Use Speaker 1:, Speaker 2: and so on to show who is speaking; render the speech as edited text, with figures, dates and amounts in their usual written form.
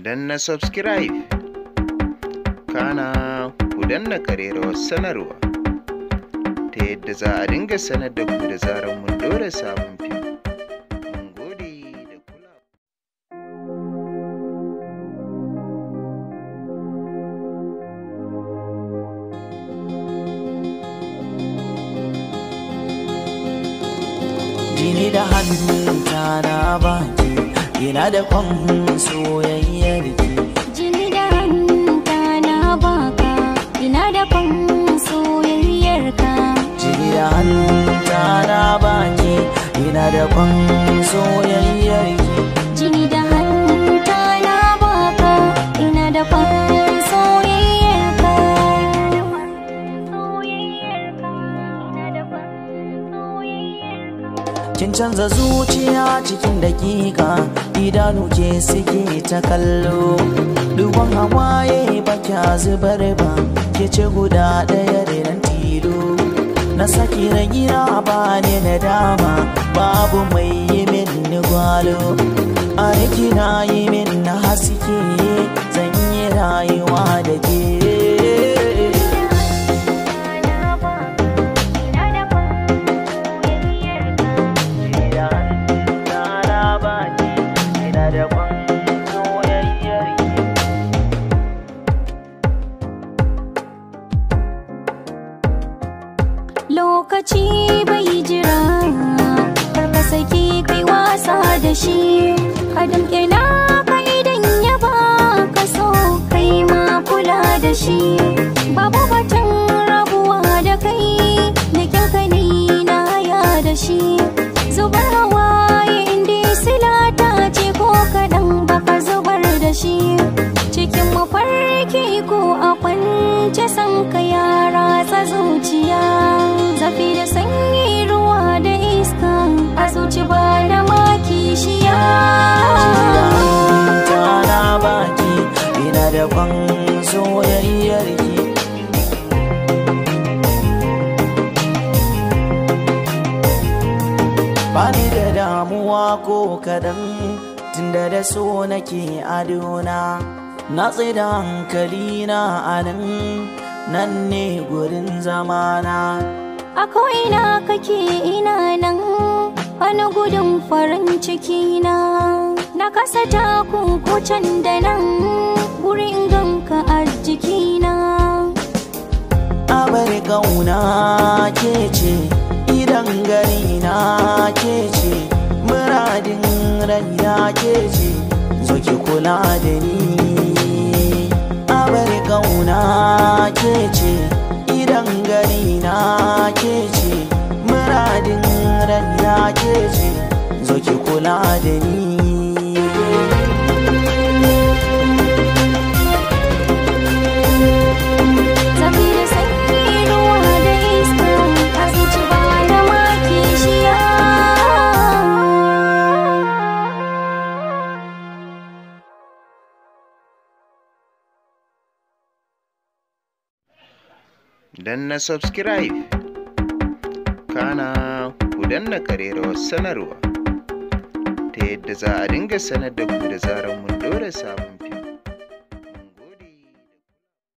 Speaker 1: danna subscribe kana ku danna ƙararrawar sanarwa ta yadda za a dinga sanar da ku da zarar mun ɗora sabon fim. Mun gode da kulawa.
Speaker 2: Jini da hannunta na baki, ina da kwan soyayyar ki.
Speaker 3: Jini da hannunta na baka, ina da kwan soyayyar ka.
Speaker 2: Jini da hannunta na baki, ina da kwan soyayyar ki.
Speaker 3: Jini da hannunta na baka, ina da kwan soyayyar ka.
Speaker 2: Kin canza zuciya cikin dakika, idanu ke suke ta kallo. Duban hawaye ba kya zubar ba, ke ce guda ɗaya da nan tilo. Na saki na gina ba ne na dama, babu mai yi min ni gwalo. A riki na yi min na haske, zan yi rayuwa da ke.
Speaker 3: Lokaci bai jira, kar ka saki kai wasa da shi. Ka damƙe na ka idan ya baka so, kai ma kula da shi. Babu batun rabuwa da kai, da kyanka ni na ya da shi. Zubar hawaye inda silata ce ko kaɗan baka zubar da shi. Cikin mafarki ko a kwance san ka ya ratsa zuciya. Zafi da sanyi, ruwa da iska, a zuci ba da maki shiya.
Speaker 2: Tana baki, ina da kwan soyayyar ki. Bani da damuwa ko kadan, tunda da so nake adona. Na tsaye da hankali na anan, nan ne gurin zamana.
Speaker 3: A ko'ina kake ina nan, wani gudun farin ciki na. Na kasa taku ko can da nan, gurin ganka a jikina.
Speaker 2: Abar kauna ke ce, idan gari na ke ce, muradin raina ke ce, zo ki kula da ni. Abar kauna ke ce, idan gari na ke ce, muradin raina ke ce, zo ki kula da ni.
Speaker 3: Zafi da sanyi, ruwa da iska, a zuci ba da maki shiya.
Speaker 1: Danna subscribe kana ku danna ƙararrawar sanarwa ta yadda za a dinga sanar da ku da zarar mun ɗora sabon